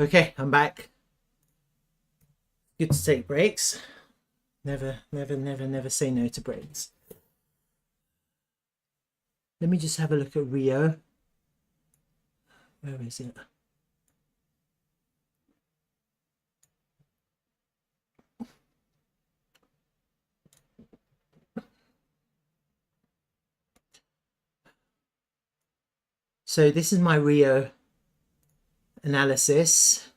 Okay, I'm back. Good to take breaks. Never say no to breaks. Let me just have a look at RIO. Where is it? So this is my RIO analysis.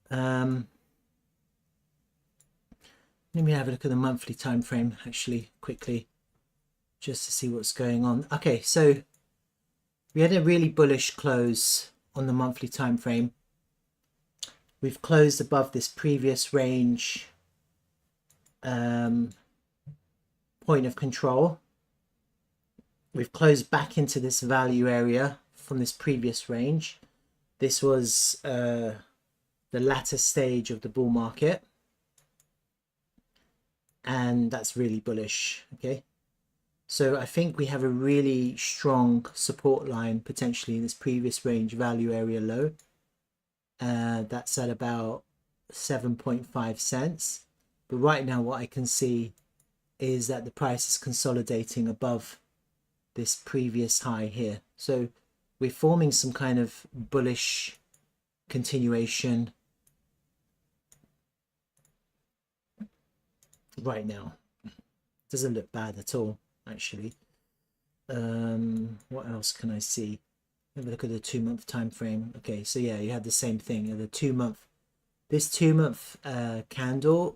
Let me have a look at the monthly time frame actually quickly, just to see what's going on. Okay, so we had a really bullish close on the monthly time frame. We've closed above this previous range point of control. We've closed back into this value area from this previous range. This was the latter stage of the bull market, and that's really bullish. Okay, so I think we have a really strong support line potentially in this previous range value area low. That's at about 7.5 cents, but right now what I can see is that the price is consolidating above this previous high here. So we're forming some kind of bullish continuation right now. Doesn't look bad at all, actually. What else can I see? Have a look at the 2-month time frame. Okay, so yeah, you had the same thing. The 2-month, this 2-month candle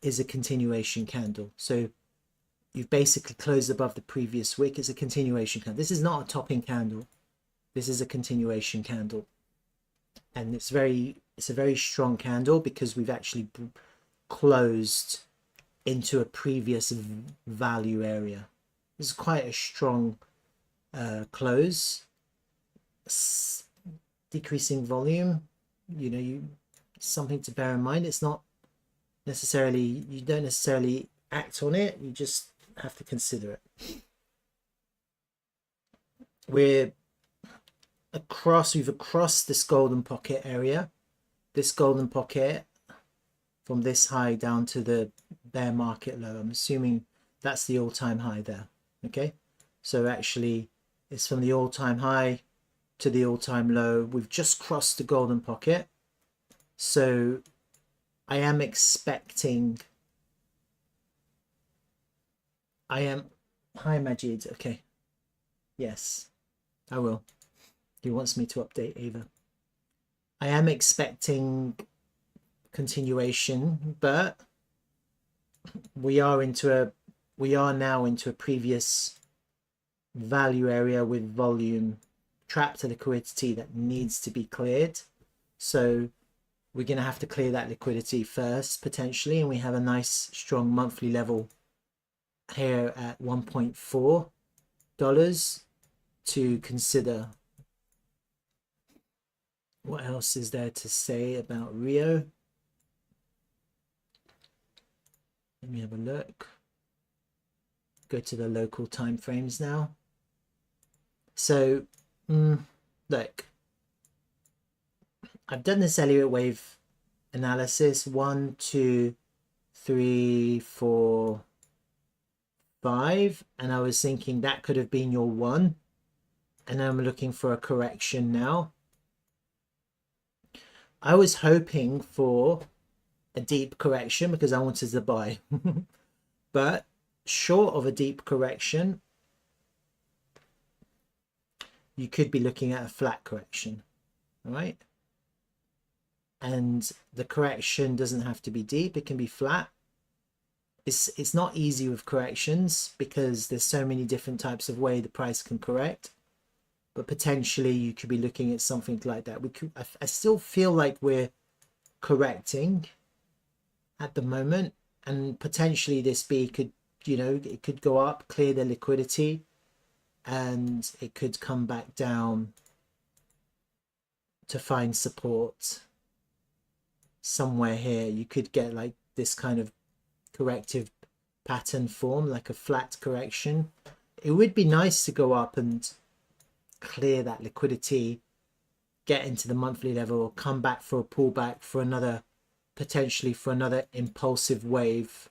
is a continuation candle. So you've basically closed above the previous wick. It's a continuation candle. This is not a topping candle. This is a continuation candle, and it's a very strong candle because we've actually closed into a previous value area. This is quite a strong close. Decreasing volume, something to bear in mind. It's not necessarily, you don't necessarily act on it, you just have to consider it. We've across this golden pocket area, this golden pocket from this high down to the bear market low. I'm assuming that's the all-time high there. Okay, so actually it's from the all-time high to the all-time low. We've just crossed the golden pocket, so I am expecting, hi Majid. Okay, yes, I will. He wants me to update Ava. I am expecting continuation, but we are now into a previous value area with volume, trapped liquidity that needs to be cleared. So we're going to have to clear that liquidity first potentially, and we have a nice strong monthly level here at $1.4 to consider. What else is there to say about RIO? Let me have a look. Go to the local time frames now. So look, I've done this Elliot wave analysis 1, 2, 3, 4, 5, and I was thinking that could have been your 1, and I'm looking for a correction now. I was hoping for a deep correction because I wanted to buy, but short of a deep correction, you could be looking at a flat correction. All right, and the correction doesn't have to be deep, it can be flat. It's not easy with corrections because there's so many different types of way the price can correct, but potentially you could be looking at something like that. I still feel like we're correcting at the moment, and potentially this B could, it could go up, clear the liquidity, and it could come back down to find support somewhere here. You could get like this kind of corrective pattern form, like a flat correction. It would be nice to go up and clear that liquidity, get into the monthly level or come back for a pullback for another, potentially for another impulsive wave,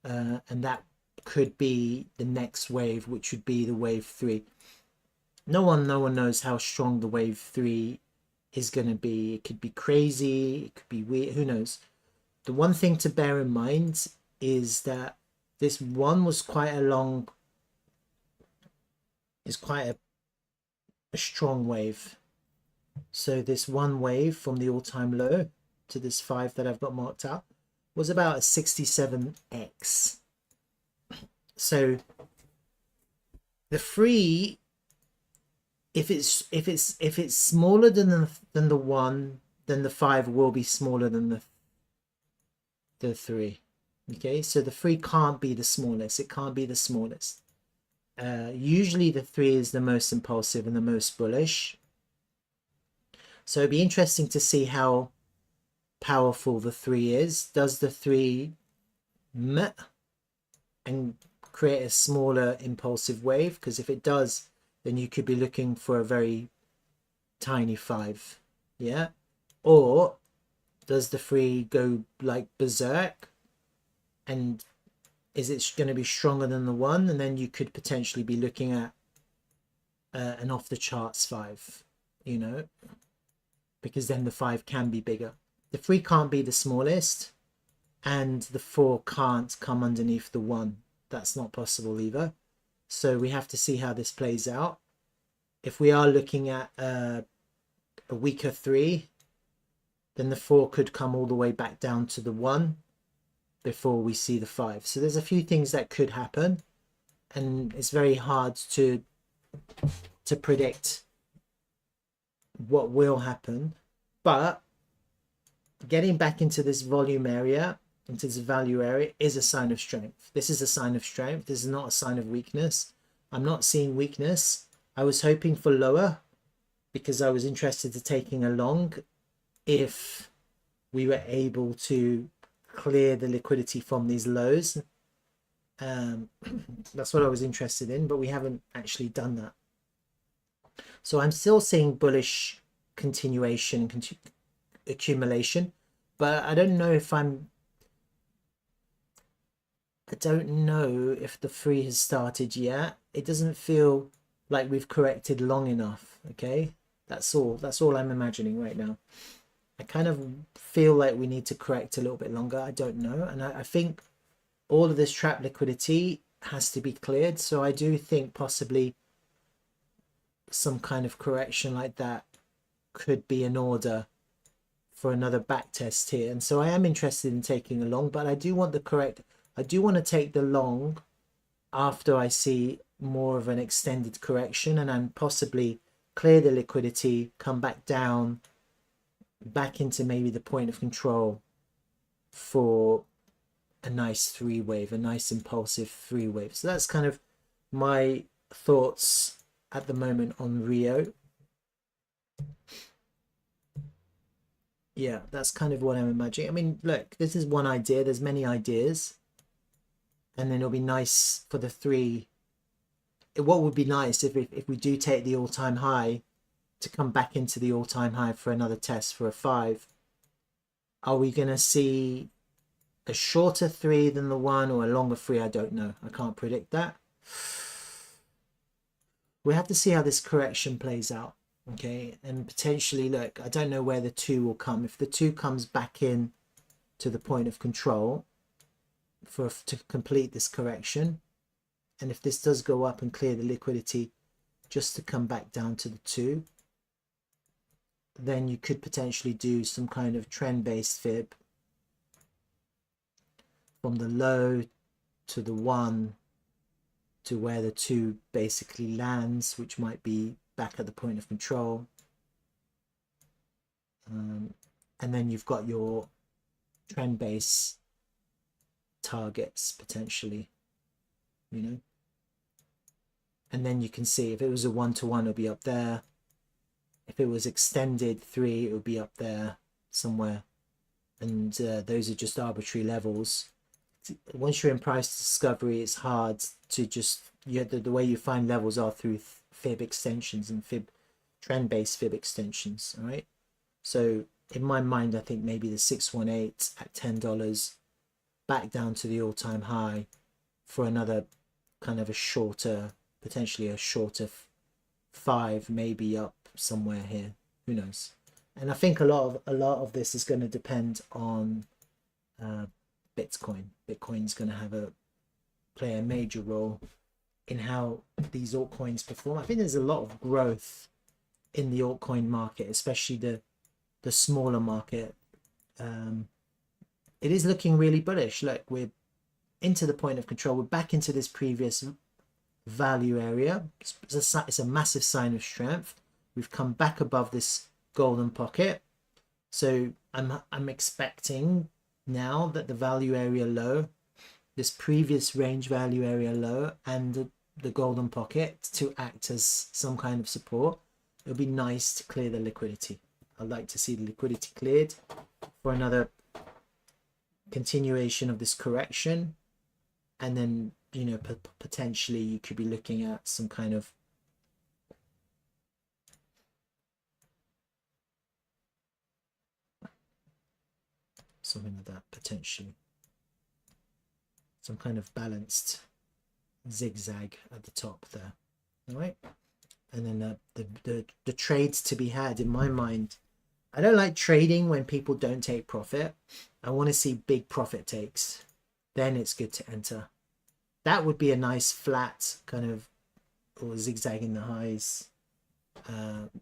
and that could be the next wave, which would be the wave 3. No one knows how strong the wave 3 is going to be. It could be crazy, it could be weird, who knows. The one thing to bear in mind is that this one was quite a long, is quite a strong wave. So this one wave from the all-time low to this 5 that I've got marked out was about a 67x. So the 3, if it's smaller than the 1, then the 5 will be smaller than the 3. Okay, so the 3 can't be the smallest. It can't be the smallest. Usually the 3 is the most impulsive and the most bullish. So it'd be interesting to see how powerful the 3 is. Does the 3 and create a smaller impulsive wave? Because if it does, then you could be looking for a very tiny 5. Yeah. Or does the 3 go like berserk, and is it going to be stronger than the 1? And then you could potentially be looking at an off the charts 5, you know, because then the 5 can be bigger. The 3 can't be the smallest, and the 4 can't come underneath the 1. That's not possible either. So we have to see how this plays out. If we are looking at a weaker 3, then the 4 could come all the way back down to the 1 before we see the 5. So there's a few things that could happen, and it's very hard to predict what will happen. But getting back into this volume area, into this value area, is a sign of strength. This is a sign of strength. This is not a sign of weakness. I'm not seeing weakness. I was hoping for lower because I was interested in taking a long if we were able to clear the liquidity from these lows. That's what I was interested in, but we haven't actually done that. So I'm still seeing bullish continuation, accumulation, but I don't know if I don't know if the 3 has started yet. It doesn't feel like we've corrected long enough. Okay, that's all I'm imagining right now. I kind of feel like we need to correct a little bit longer. I don't know. And I think all of this trap liquidity has to be cleared. So I do think possibly some kind of correction like that could be in order for another back test here. And so I am interested in taking a long, but I do want to take the long after I see more of an extended correction, and then possibly clear the liquidity, come back down, back into maybe the point of control for a nice 3 wave, a nice impulsive 3 wave. So that's kind of my thoughts at the moment on RIO. Yeah, that's kind of what I'm imagining. I mean, look, this is one idea. There's many ideas. And then it'll be nice for the 3. What would be nice if we do take the all-time high, to come back into the all-time high for another test for a 5. Are we going to see a shorter 3 than the 1, or a longer 3? I don't know. I can't predict that. We have to see how this correction plays out. Okay, and potentially, look, I don't know where the 2 will come. If the 2 comes back in to the point of control to complete this correction, and if this does go up and clear the liquidity just to come back down to the 2, then you could potentially do some kind of trend-based fib from the low to the 1 to where the 2 basically lands, which might be back at the point of control. And then you've got your trend base targets potentially, you know, and then you can see if it was a 1-to-1, it'll be up there. If it was extended 3, it would be up there somewhere. And those are just arbitrary levels. Once you're in price discovery, it's hard to just, the way you find levels are through fib extensions and fib trend-based fib extensions. All right, so in my mind, I think maybe the 618 at $10 back down to the all-time high for another kind of a shorter, potentially a shorter 5, maybe up somewhere here, who knows. And I think a lot of this is going to depend on Bitcoin's going to play a major role in how these altcoins perform. I think there's a lot of growth in the altcoin market, especially the smaller market. It is looking really bullish. Look, we're into the point of control. We're back into this previous value area. It's a massive sign of strength. We've come back above this golden pocket. So I'm expecting now that the value area low, this previous range value area low, and the golden pocket to act as some kind of support. It would be nice to clear the liquidity. I'd like to see the liquidity cleared for another continuation of this correction, and then, you know, potentially you could be looking at some kind of something like that, potentially some kind of balanced zigzag at the top there. All right, and then the trades to be had, in my mind, I don't like trading when people don't take profit. I want to see big profit takes, then it's good to enter. That would be a nice flat kind of, or zigzagging the highs,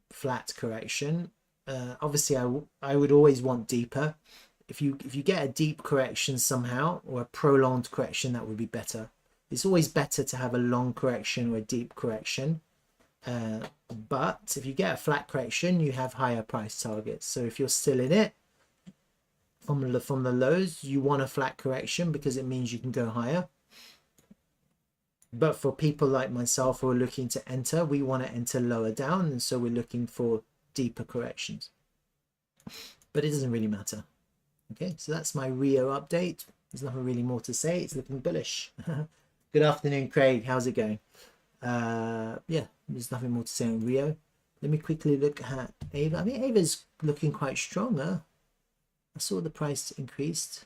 flat correction. Obviously I would always want deeper. If you get a deep correction somehow, or a prolonged correction, that would be better. It's always better to have a long correction or a deep correction. But if you get a flat correction, you have higher price targets. So if you're still in it from the lows, you want a flat correction because it means you can go higher. But for people like myself who are looking to enter, we want to enter lower down, and so we're looking for deeper corrections. But it doesn't really matter. Okay, so that's my RIO update. There's nothing really more to say. It's looking bullish. Good afternoon, Craig. How's it going? Yeah, there's nothing more to say on RIO. Let me quickly look at Ava. I mean, Ava's looking quite strong, huh? I saw the price increased.